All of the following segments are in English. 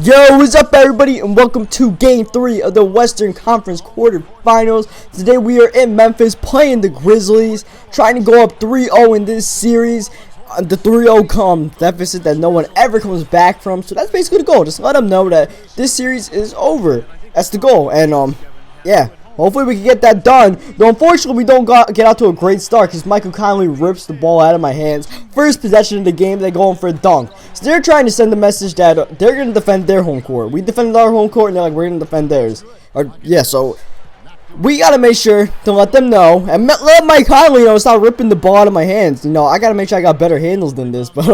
Yo, what's up everybody, and welcome to game 3 of the Western Conference quarterfinals. Today we are in Memphis playing the Grizzlies, trying to go up 3-0 in this series. The 3-0 deficit that no one ever comes back from. So that's basically the goal. Just let them know that this series is over. That's the goal. And yeah, hopefully we can get that done. Though unfortunately we don't get out to a great start because Michael Conley rips the ball out of my hands. First possession of the game, they're going for a dunk. So they're trying to send the message that they're going to defend their home court. We defended our home court and they're like, we're going to defend theirs. Yeah, so we got to make sure to let them know and let Mike Conley stop ripping the ball out of my hands. I got to make sure I got better handles than this. But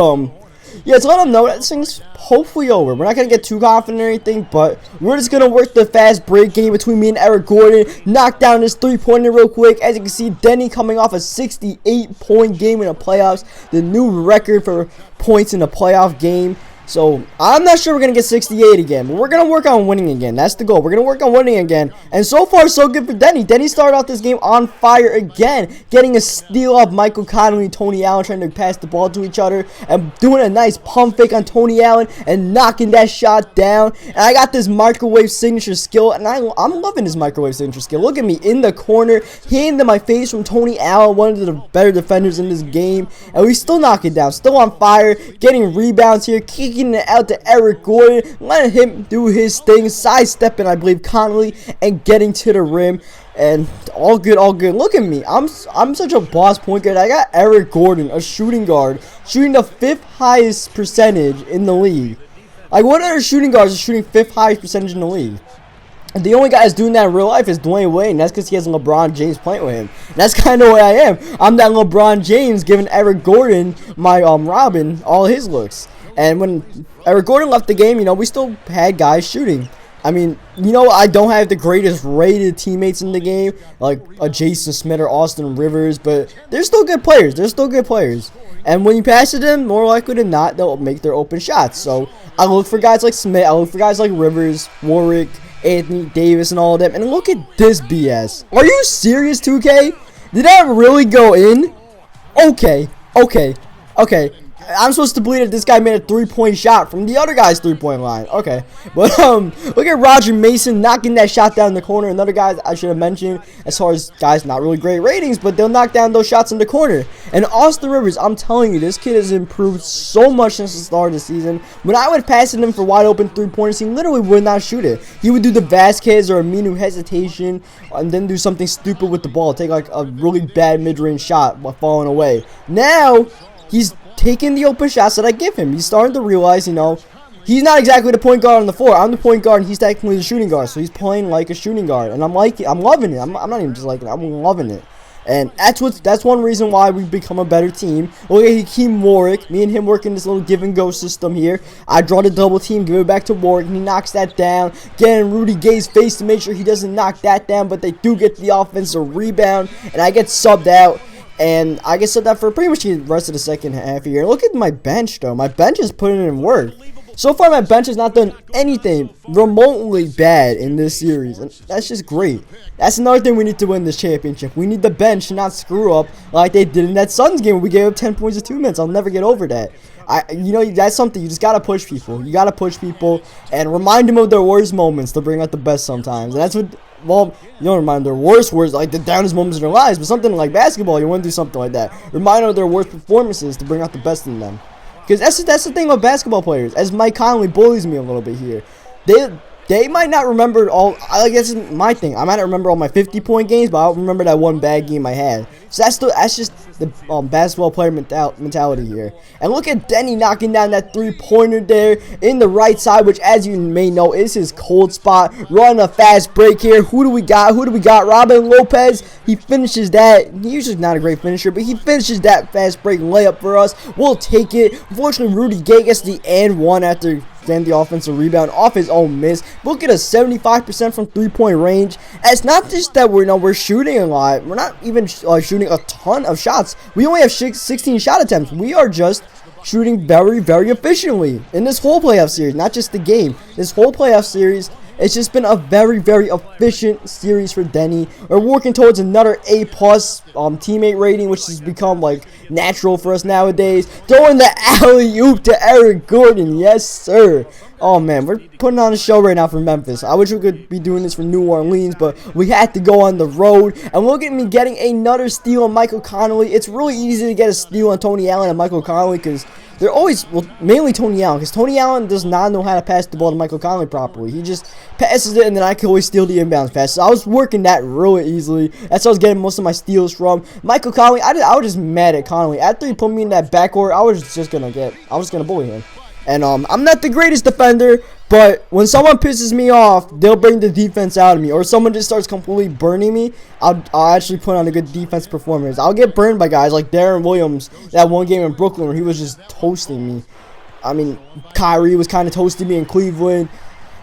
yeah, to let them know that this thing's hopefully over. We're not going to get too confident or anything, but we're just going to work the fast break game between me and Eric Gordon. Knock down this three-pointer real quick. As you can see, Denny coming off a 68-point game in the playoffs. The new record for points in a playoff game. So, I'm not sure we're going to get 68 again, but we're going to work on winning again. That's the goal. We're going to work on winning again. And so far, so good for Denny. Denny started off this game on fire again, getting a steal off Michael Conley and Tony Allen, trying to pass the ball to each other, and doing a nice pump fake on Tony Allen, and knocking that shot down. And I got this microwave signature skill, and I'm loving this microwave signature skill. Look at me in the corner, hand to my face from Tony Allen, one of the better defenders in this game. And we still knock it down, still on fire, getting rebounds here, kicking it out to Eric Gordon, letting him do his thing, sidestepping, I believe, Conley, and getting to the rim. And all good, all good. Look at me. I'm such a boss point guard. I got Eric Gordon, a shooting guard, shooting the 5th highest percentage in the league. Like, what other shooting guards are shooting 5th highest percentage in the league? And the only guy that's doing that in real life is Dwayne Wade, and that's because he has LeBron James playing with him. And that's kind of the way I am. I'm that LeBron James giving Eric Gordon, my Robin, all his looks. And when Eric Gordon left the game, we still had guys shooting. I mean, I don't have the greatest rated teammates in the game, like a Jason Smith or Austin Rivers, but they're still good players. They're still good players. And when you pass it to them, more likely than not, they'll make their open shots. So I look for guys like Smith. I look for guys like Rivers, Warwick, Anthony Davis, and all of them. And look at this BS. Are you serious, 2K? Did that really go in? Okay. I'm supposed to believe that this guy made a 3-point shot from the other guy's 3-point line. Okay. But, look at Roger Mason knocking that shot down in the corner. Another guy I should have mentioned, as far as guys not really great ratings, but they'll knock down those shots in the corner. And Austin Rivers, I'm telling you, this kid has improved so much since the start of the season. When I would pass it him for wide open 3-pointers, he literally would not shoot it. He would do the Vasquez or a Minu hesitation, and then do something stupid with the ball. Take like a really bad mid-range shot while falling away. Now, he's taking the open shots that I give him. He's starting to realize, he's not exactly the point guard on the floor. I'm the point guard, and he's technically the shooting guard. So he's playing like a shooting guard, and I'm loving it. I'm not even just liking it. I'm loving it. And that's one reason why we've become a better team. Look at Hakeem Warwick. Me and him working this little give and go system here. I draw the double team, give it back to Warwick, and he knocks that down. Getting Rudy Gay's face to make sure he doesn't knock that down, but they do get the offensive rebound, and I get subbed out. And I get subbed out for pretty much the rest of the second half here. Look at my bench, though. My bench is putting in work. So far, my bench has not done anything remotely bad in this series. And that's just great. That's another thing we need to win this championship. We need the bench to not screw up like they did in that Suns game where we gave up 10 points in 2 minutes. I'll never get over that. That's something. You just got to push people. You got to push people and remind them of their worst moments to bring out the best sometimes. And that's what... Well, you don't remind them of their worst words, like the downest moments in their lives, but something like basketball, you want to do something like that. Remind them of their worst performances to bring out the best in them. Because that's the thing with basketball players. As Mike Conley bullies me a little bit here, they might not remember all. I guess it's my thing. I might not remember all my 50-point games, but I'll remember that one bad game I had. So that's just the basketball player mentality here. And look at Denny knocking down that 3-pointer there in the right side, which, as you may know, is his cold spot. Running a fast break here. Who do we got? Robin Lopez. He finishes that. He's usually not a great finisher, but he finishes that fast break layup for us. We'll take it. Unfortunately, Rudy Gay gets the and one after getting the offensive rebound off his own miss. Look at us, 75% from 3-point range. And it's not just that we're shooting a lot. We're not even shooting a ton of shots. We only have 16 shot attempts. We are just shooting very, very efficiently in this whole playoff series, not just the game. This whole playoff series, it's just been a very, very efficient series for Denny. We're working towards another A+ teammate rating, which has become like natural for us nowadays. Throwing the alley-oop to Eric Gordon, yes sir. Oh man, we're putting on a show right now for Memphis. I wish we could be doing this for New Orleans, but we had to go on the road. And look at me getting another steal on Michael Connolly. It's really easy to get a steal on Tony Allen and Michael Connolly because they're always, well, mainly Tony Allen, because Tony Allen does not know how to pass the ball to Michael Connolly properly. He just passes it, and then I can always steal the inbounds pass. So I was working that really easily. That's how I was getting most of my steals from. Michael Connolly, I was just mad at Connolly. After he put me in that backcourt, I was just gonna bully him. And I'm not the greatest defender, but when someone pisses me off, they'll bring the defense out of me. Or someone just starts completely burning me, I'll actually put on a good defense performance. I'll get burned by guys like Darren Williams, that one game in Brooklyn where he was just toasting me. I mean, Kyrie was kind of toasting me in Cleveland.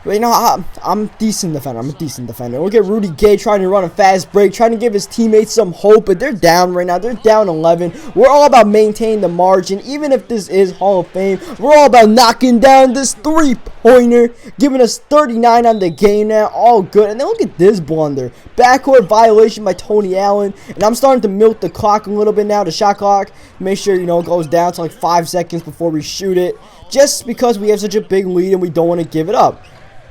But, you know, I'm a decent defender. I'm a decent defender. Look at Rudy Gay trying to run a fast break, trying to give his teammates some hope, but they're down right now. They're down 11. We're all about maintaining the margin. Even if this is Hall of Fame, we're all about knocking down this three-pointer, giving us 39 on the game now. All good. And then look at this blunder. Backcourt violation by Tony Allen. And I'm starting to milk the clock a little bit now, the shot clock. Make sure, you know, it goes down to like 5 seconds before we shoot it. Just because we have such a big lead and we don't want to give it up.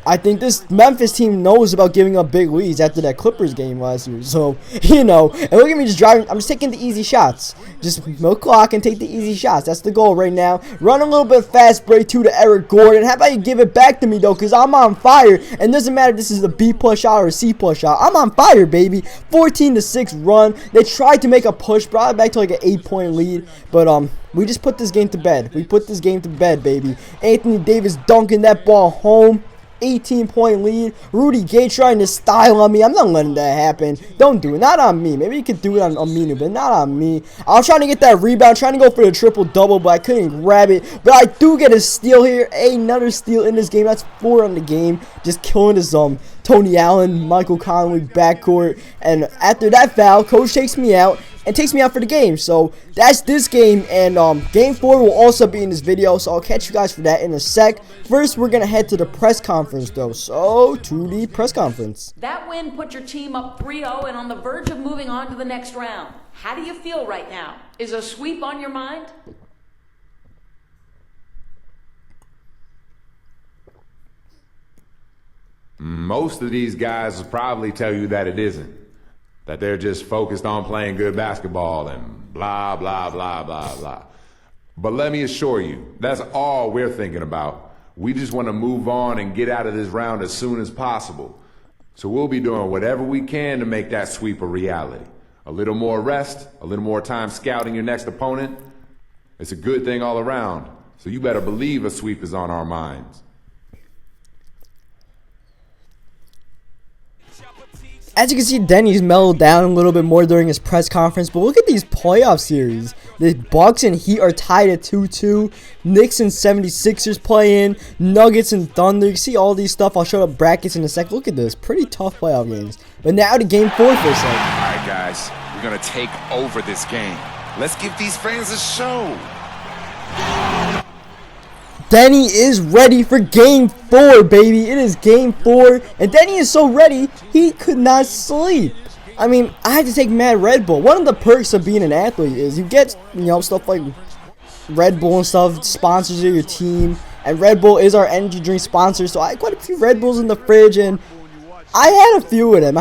I think this Memphis team knows about giving up big leads after that Clippers game last year. So, you know, and look at me just driving. I'm just taking the easy shots. Just milk clock and take the easy shots. That's the goal right now. Run a little bit fast break to Eric Gordon. How about you give it back to me, though, because I'm on fire. And doesn't matter if this is a B+ shot or a C+ shot. I'm on fire, baby. 14-6 run. They tried to make a push, brought it back to like an 8-point lead. But, we just put this game to bed. We put this game to bed, baby. Anthony Davis dunking that ball home. 18-point lead. Rudy Gay trying to style on me. I'm not letting that happen. Don't do it. Not on me. Maybe you could do it on Aminu, but not on me. I was trying to get that rebound, trying to go for the triple-double, but I couldn't grab it. But I do get a steal here. Another steal in this game. That's 4 on the game. Just killing his Tony Allen, Michael Connolly backcourt. And after that foul, coach takes me out and takes me out for the game. So that's this game, and game 4 will also be in this video, so I'll catch you guys for that in a sec. First, we're gonna head to the press conference though. So to the press conference. That win put your team up 3-0 and on the verge of moving on to the next round. How do you feel right now? Is a sweep on your mind? Most of these guys will probably tell you that it isn't. That they're just focused on playing good basketball and blah, blah, blah, blah, blah. But let me assure you, that's all we're thinking about. We just want to move on and get out of this round as soon as possible. So we'll be doing whatever we can to make that sweep a reality. A little more rest, a little more time scouting your next opponent. It's a good thing all around. So you better believe a sweep is on our minds. As you can see, Denny's mellowed down a little bit more during his press conference, but look at these playoff series. The Bucks and Heat are tied at 2-2. Knicks and 76ers playing. Nuggets and Thunder. You see all these stuff. I'll show up brackets in a sec. Look at this. Pretty tough playoff games. But now to game 4 for a sec. Alright guys, we're going to take over this game. Let's give these fans a show. Denny is ready for game 4, baby. It is game 4. And Denny is so ready, he could not sleep. I mean, I had to take Mad Red Bull. One of the perks of being an athlete is you get, you know, stuff like Red Bull and stuff, sponsors of your team. And Red Bull is our energy drink sponsor. So I had quite a few Red Bulls in the fridge, and I had a few of them.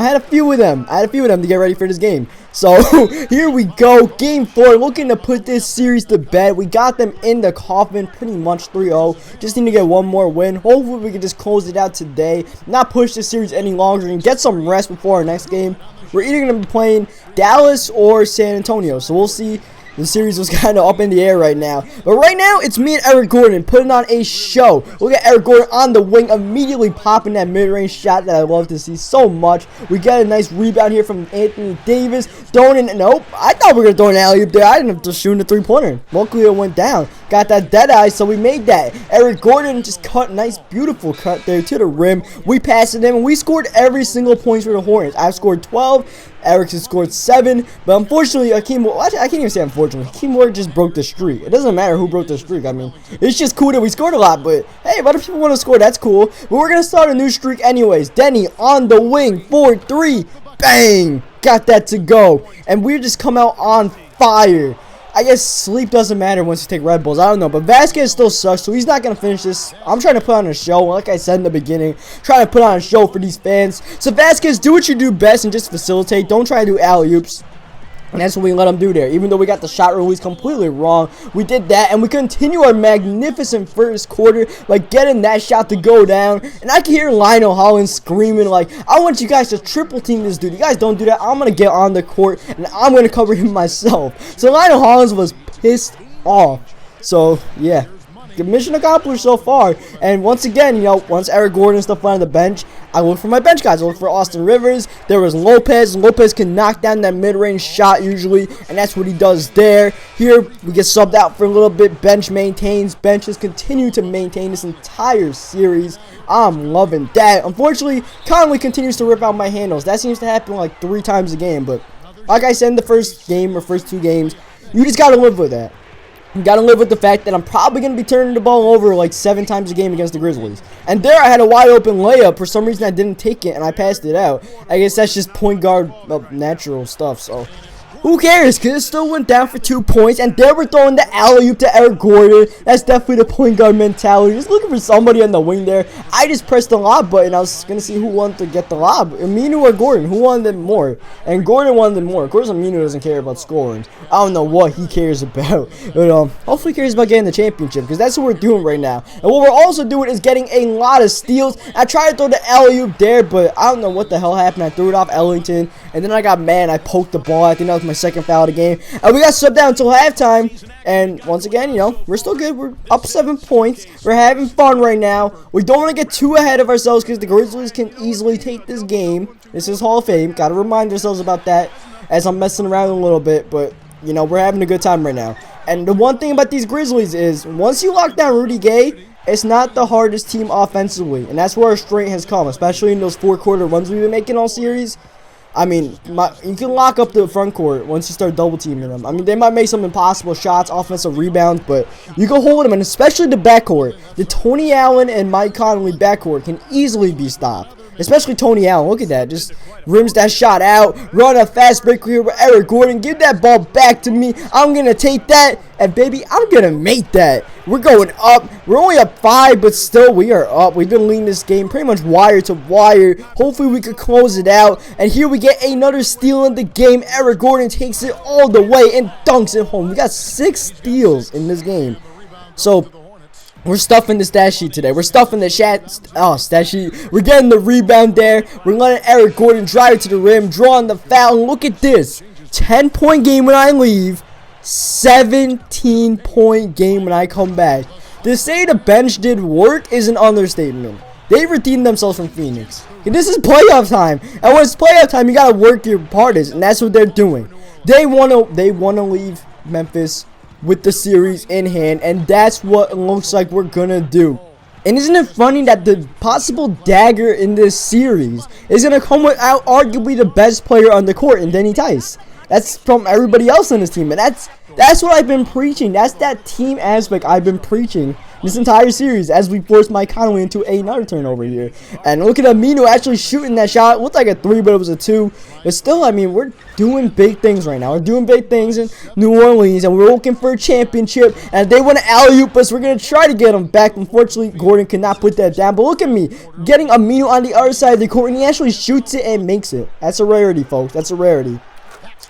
To get ready for this game. So here we go. Game 4. Looking to put this series to bed. We got them in the coffin. Pretty much 3-0. Just need to get one more win. Hopefully we can just close it out today. Not push this series any longer and get some rest before our next game. We're either going to be playing Dallas or San Antonio. So we'll see. The series was kind of up in the air right now. But right now, it's me and Eric Gordon putting on a show. Look at Eric Gordon on the wing, immediately popping that mid-range shot that I love to see so much. We got a nice rebound here from Anthony Davis. Throwing in, nope, I thought we were going to throw an alley-oop there. I didn't have to shoot a three-pointer. Luckily, it went down. Got that dead eye, so we made that. Eric Gordon just cut, nice, beautiful cut there to the rim. We passed it in, and we scored every single point for the Hornets. I've scored 12. Eric has scored 7, but unfortunately, I can't even say unfortunately. Keemore just broke the streak. It doesn't matter who broke the streak. I mean, it's just cool that we scored a lot, but hey, if other people want to score, that's cool. But we're going to start a new streak anyways. Denny on the wing, 4-3, bang! Got that to go. And we just come out on fire. I guess sleep doesn't matter once you take Red Bulls. I don't know, but Vasquez still sucks, so he's not going to finish this. I'm trying to put on a show, like I said in the beginning, trying to put on a show for these fans. So Vasquez, do what you do best and just facilitate. Don't try to do alley-oops. And that's what we let him do there. Even though we got the shot release completely wrong, we did that, and we continue our magnificent first quarter, like getting that shot to go down. And I can hear Lionel Hollins screaming, like, I want you guys to triple team this dude. You guys don't do that, I'm going to get on the court, and I'm going to cover him myself. So Lionel Hollins was pissed off. So, yeah. Good mission accomplished so far. And once again, you know, once Eric Gordon and stuff went on the bench, I look for my bench guys. I look for Austin Rivers. There was Lopez. Lopez can knock down that mid-range shot usually, and that's what he does there. Here, we get subbed out for a little bit. Bench maintains. Benches continue to maintain this entire series. I'm loving that. Unfortunately, Conley continues to rip out my handles. That seems to happen like 3 times a game, but like I said in the first game or first 2 games, you just got to live with that. You gotta live with the fact that I'm probably gonna be turning the ball over like 7 times a game against the Grizzlies. And there I had a wide open layup. For some reason I didn't take it and I passed it out. I guess that's just point guard natural stuff, so who cares? Because it still went down for 2 points. And there we're throwing the alley-oop to Eric Gordon. That's definitely the point guard mentality. Just looking for somebody on the wing there. I just pressed the lob button. I was going to see who wanted to get the lob. Aminu or Gordon? Who wanted it more? And Gordon wanted it more. Of course, Aminu doesn't care about scoring. I don't know what he cares about. But hopefully he cares about getting the championship. Because that's what we're doing right now. And what we're also doing is getting a lot of steals. I tried to throw the alley-oop there. But I don't know what the hell happened. I threw it off Ellington. And then I got mad and I poked the ball. I think that was my second foul of the game. And we got subbed down until halftime. And once again, you know, we're still good. We're up 7 points. We're having fun right now. We don't want to get too ahead of ourselves because the Grizzlies can easily take this game. This is Hall of Fame. Got to remind ourselves about that as I'm messing around a little bit. But, you know, we're having a good time right now. And the one thing about these Grizzlies is once you lock down Rudy Gay, it's not the hardest team offensively. And that's where our strength has come, especially in those 4-quarter runs we've been making all series. I mean, you can lock up the front court once you start double teaming them. I mean, they might make some impossible shots, offensive rebounds, but you can hold them, and especially the backcourt. The Tony Allen and Mike Conley backcourt can easily be stopped. Especially Tony Allen. Look at that. Just rims that shot out. Run a fast break here with Eric Gordon. Give that ball back to me. I'm going to take that. And, baby, I'm going to make that. We're going up. We're only up 5, but still we are up. We've been leading this game pretty much wire to wire. Hopefully we could close it out. And here we get another steal in the game. Eric Gordon takes it all the way and dunks it home. We got 6 steals in this game. So we're stuffing the stat sheet today. We're stuffing the stat sheet. We're getting the rebound there. We're letting Eric Gordon drive it to the rim, drawing the foul. And look at this. 10-point game when I leave. 17-point game when I come back. To say the bench did work is an understatement. They redeemed themselves from Phoenix. And this is playoff time. And when it's playoff time, you got to work your hardest. And that's what they're doing. They want to leave Memphis with the series in hand, and that's what it looks like we're gonna do. And isn't it funny that the possible dagger in this series is gonna come without arguably the best player on the court in Denny Tice? That's from everybody else on this team, and that's what I've been preaching. That's that team aspect I've been preaching this entire series as we forced Mike Conley into another turnover here. And look at Aminu actually shooting that shot. It looked like a 3, but it was a 2. But still, I mean, we're doing big things right now. We're doing big things in New Orleans, and we're looking for a championship. And if they want to alley-oop us, we're going to try to get them back. Unfortunately, Gordon could not put that down. But look at me, getting Aminu on the other side of the court, and he actually shoots it and makes it. That's a rarity, folks. That's a rarity.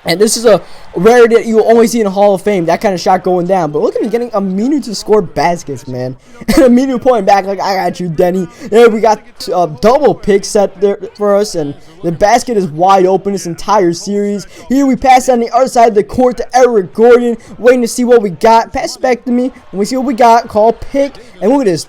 And this is a rarity that you will only see in Hall of Fame, that kind of shot going down. But look at me getting Aminu to score baskets, man. And Aminu pointing back like, I got you, Denny. There we got a double pick set there for us. And the basket is wide open this entire series. Here we pass on the other side of the court to Eric Gordon. Waiting to see what we got. Pass it back to me. When we see what we got, call pick. And look at this.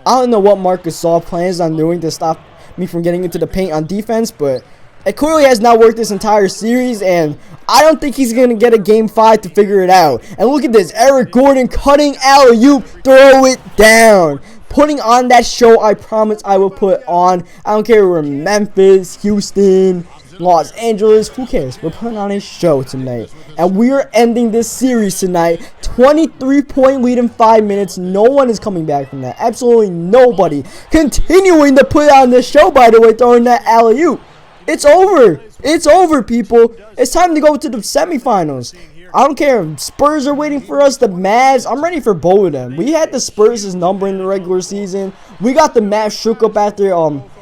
I don't know what Marcus Gasol plans on doing to stop me from getting into the paint on defense, but it clearly has not worked this entire series, and I don't think he's going to get a Game 5 to figure it out. And look at this. Eric Gordon cutting alley-oop, throw it down. Putting on that show I promise I will put on. I don't care if we're in Memphis, Houston, Los Angeles. Who cares? We're putting on a show tonight. And we are ending this series tonight. 23-point lead in 5 minutes. No one is coming back from that. Absolutely nobody. Continuing to put on this show, by the way, throwing that alley-oop. It's over. It's over, people. It's time to go to the semifinals. I don't care. Spurs are waiting for us. The Mavs. I'm ready for both of them. We had the Spurs' number in the regular season. We got the Mavs shook up after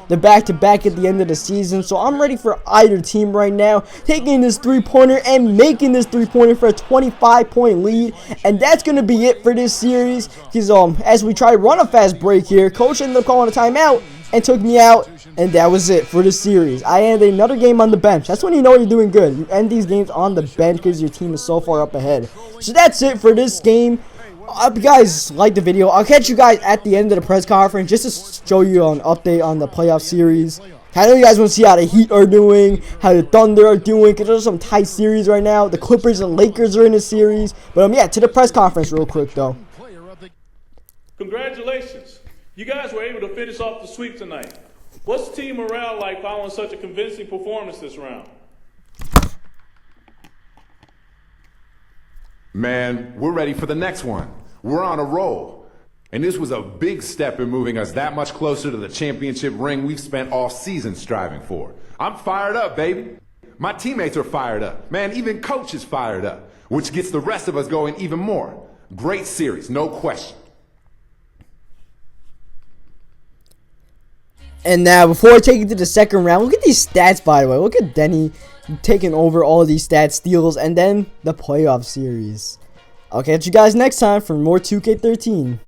the back-to-back at the end of the season. So I'm ready for either team right now. Taking this three-pointer and making this three-pointer for a 25-point lead. And that's going to be it for this series. Because as we try to run a fast break here, coach ended up calling a timeout and took me out. And that was it for the series. I ended another game on the bench. That's when you know you're doing good. You end these games on the bench because your team is so far up ahead. So that's it for this game. I hope you guys like the video. I'll catch you guys at the end of the press conference just to show you an update on the playoff series. I know you guys want to see how the Heat are doing, how the Thunder are doing, because there's some tight series right now. The Clippers and Lakers are in the series. But yeah, to the press conference real quick though. Congratulations. You guys were able to finish off the sweep tonight. What's team morale like following such a convincing performance this round? Man, we're ready for the next one. We're on a roll. And this was a big step in moving us that much closer to the championship ring we've spent all season striving for. I'm fired up, baby. My teammates are fired up. Man, even coach is fired up, which gets the rest of us going even more. Great series, no question. And now, before I take it to the second round, look at these stats, by the way. Look at Denny taking over all these stats, steals, and then the playoff series. I'll catch you guys next time for more 2K13.